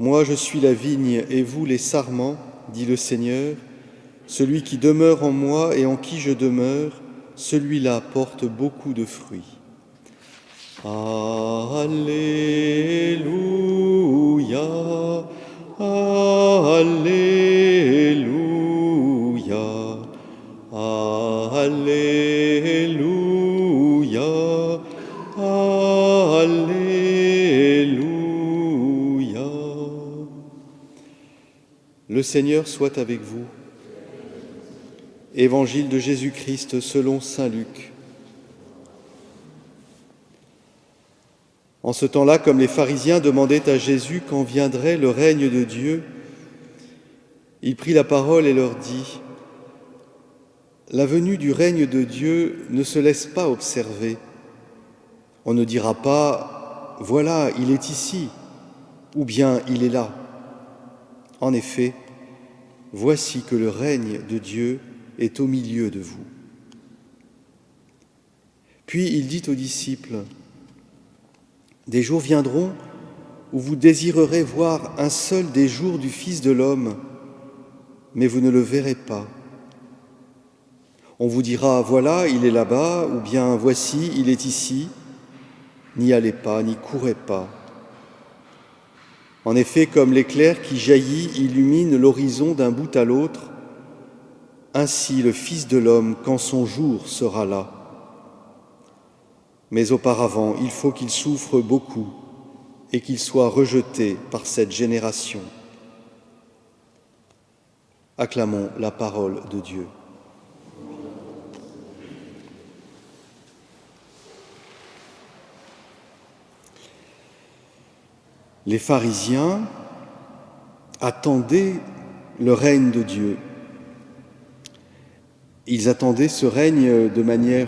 Moi je suis la vigne et vous les sarments, dit le Seigneur. Celui qui demeure en moi et en qui je demeure, celui-là porte beaucoup de fruits. Alléluia, Alléluia, Alléluia, Alléluia. Le Seigneur soit avec vous. Évangile de Jésus-Christ selon saint Luc. En ce temps-là, comme les pharisiens demandaient à Jésus quand viendrait le règne de Dieu, il prit la parole et leur dit : La venue du règne de Dieu ne se laisse pas observer. On ne dira pas : Voilà, il est ici, ou bien il est là. En effet, voici que le règne de Dieu est au milieu de vous. Puis il dit aux disciples : Des jours viendront où vous désirerez voir un seul des jours du Fils de l'homme, mais vous ne le verrez pas. On vous dira : Voilà, il est là-bas, ou bien voici, il est ici. N'y allez pas, n'y courez pas. En effet, comme l'éclair qui jaillit illumine l'horizon d'un bout à l'autre, ainsi le Fils de l'homme, quand son jour sera là. Mais auparavant, il faut qu'il souffre beaucoup et qu'il soit rejeté par cette génération. Acclamons la parole de Dieu. Les pharisiens attendaient le règne de Dieu. Ils attendaient ce règne de manière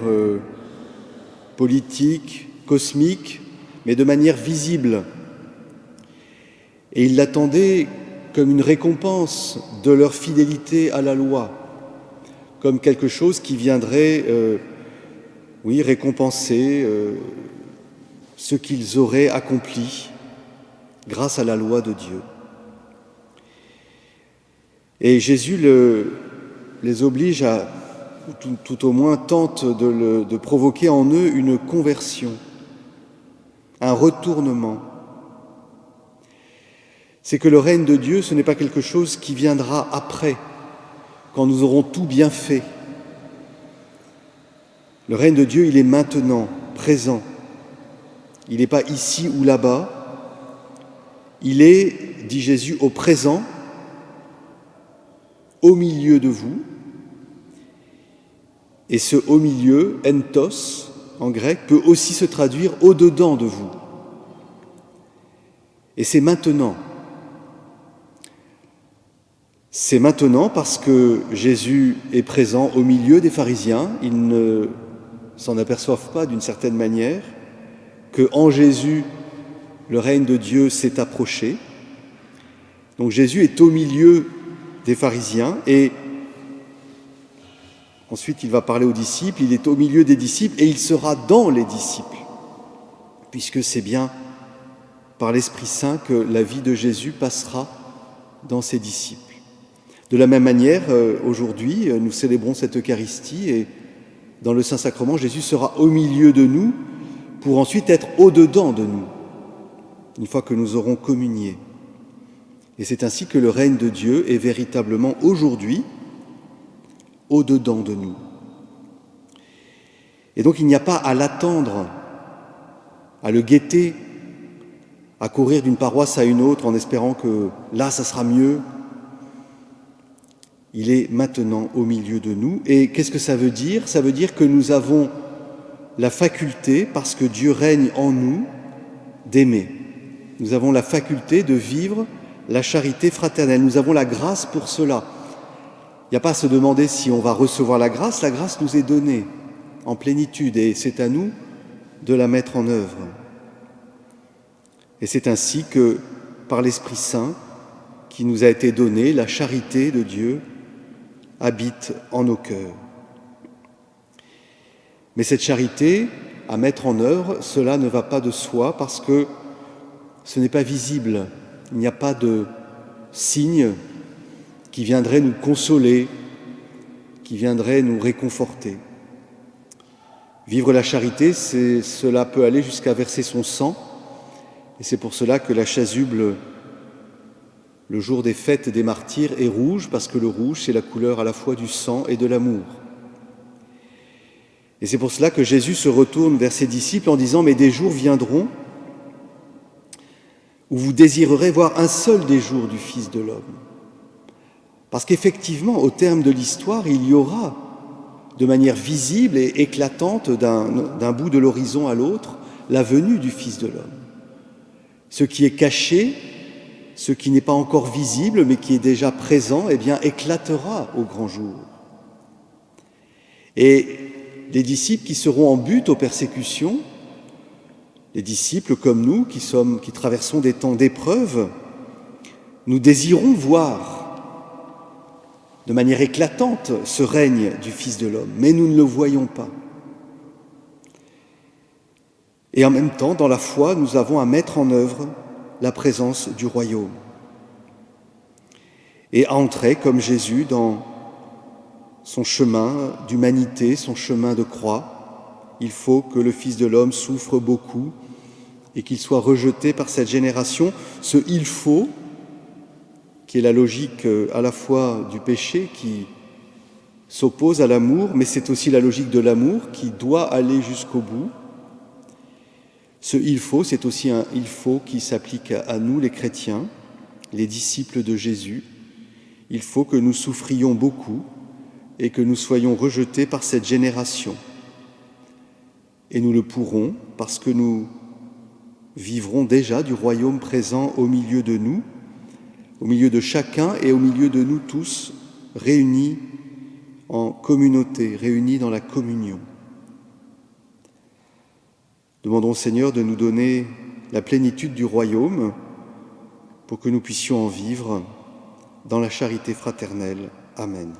politique, cosmique, mais de manière visible. Et ils l'attendaient comme une récompense de leur fidélité à la loi, comme quelque chose qui viendrait, récompenser ce qu'ils auraient accompli grâce à la loi de Dieu. Et Jésus les oblige à, tout au moins tente de provoquer en eux une conversion, un retournement. C'est que le règne de Dieu, ce n'est pas quelque chose qui viendra après, quand nous aurons tout bien fait. Le règne de Dieu, il est maintenant, présent. Il n'est pas ici ou là-bas. Il est, dit Jésus, au présent, au milieu de vous. Et ce au milieu, entos, en grec, peut aussi se traduire au-dedans de vous. Et c'est maintenant. C'est maintenant parce que Jésus est présent au milieu des pharisiens. Ils ne s'en aperçoivent pas d'une certaine manière, qu'en Jésus, le règne de Dieu s'est approché. Donc Jésus est au milieu des pharisiens et ensuite il va parler aux disciples, il est au milieu des disciples et il sera dans les disciples, puisque c'est bien par l'Esprit Saint que la vie de Jésus passera dans ses disciples. De la même manière, aujourd'hui, nous célébrons cette Eucharistie et dans le Saint-Sacrement, Jésus sera au milieu de nous pour ensuite être au-dedans de nous, une fois que nous aurons communié. Et c'est ainsi que le règne de Dieu est véritablement aujourd'hui au-dedans de nous. Et donc il n'y a pas à l'attendre, à le guetter, à courir d'une paroisse à une autre en espérant que là, ça sera mieux. Il est maintenant au milieu de nous. Et qu'est-ce que ça veut dire ? Ça veut dire que nous avons la faculté, parce que Dieu règne en nous, d'aimer. Nous avons la faculté de vivre la charité fraternelle. Nous avons la grâce pour cela. Il n'y a pas à se demander si on va recevoir la grâce nous est donnée en plénitude et c'est à nous de la mettre en œuvre. Et c'est ainsi que, par l'Esprit Saint, qui nous a été donné, la charité de Dieu habite en nos cœurs. Mais cette charité, à mettre en œuvre, cela ne va pas de soi parce que ce n'est pas visible. Il n'y a pas de signe qui viendrait nous consoler, qui viendrait nous réconforter. Vivre la charité, cela peut aller jusqu'à verser son sang, et c'est pour cela que la chasuble, le jour des fêtes des martyrs, est rouge, parce que le rouge, c'est la couleur à la fois du sang et de l'amour. Et c'est pour cela que Jésus se retourne vers ses disciples en disant « Mais des jours viendront où vous désirerez voir un seul des jours du Fils de l'homme. » Parce qu'effectivement, au terme de l'histoire, il y aura, de manière visible et éclatante d'un bout de l'horizon à l'autre, la venue du Fils de l'homme. Ce qui est caché, ce qui n'est pas encore visible, mais qui est déjà présent, eh bien, éclatera au grand jour. Et les disciples qui seront en butte aux persécutions, les disciples comme nous qui traversons des temps d'épreuve, nous désirons voir de manière éclatante ce règne du Fils de l'homme, mais nous ne le voyons pas. Et en même temps, dans la foi, nous avons à mettre en œuvre la présence du royaume et à entrer comme Jésus dans son chemin d'humanité, son chemin de croix. Il faut que le Fils de l'homme souffre beaucoup et qu'il soit rejeté par cette génération. Ce « il faut » qui est la logique à la fois du péché qui s'oppose à l'amour, mais c'est aussi la logique de l'amour qui doit aller jusqu'au bout. Ce « il faut », c'est aussi un « il faut » qui s'applique à nous, les chrétiens, les disciples de Jésus. Il faut que nous souffrions beaucoup et que nous soyons rejetés par cette génération. Et nous le pourrons parce que nous vivrons déjà du royaume présent au milieu de nous, au milieu de chacun et au milieu de nous tous, réunis en communauté, réunis dans la communion. Demandons au Seigneur de nous donner la plénitude du royaume pour que nous puissions en vivre dans la charité fraternelle. Amen.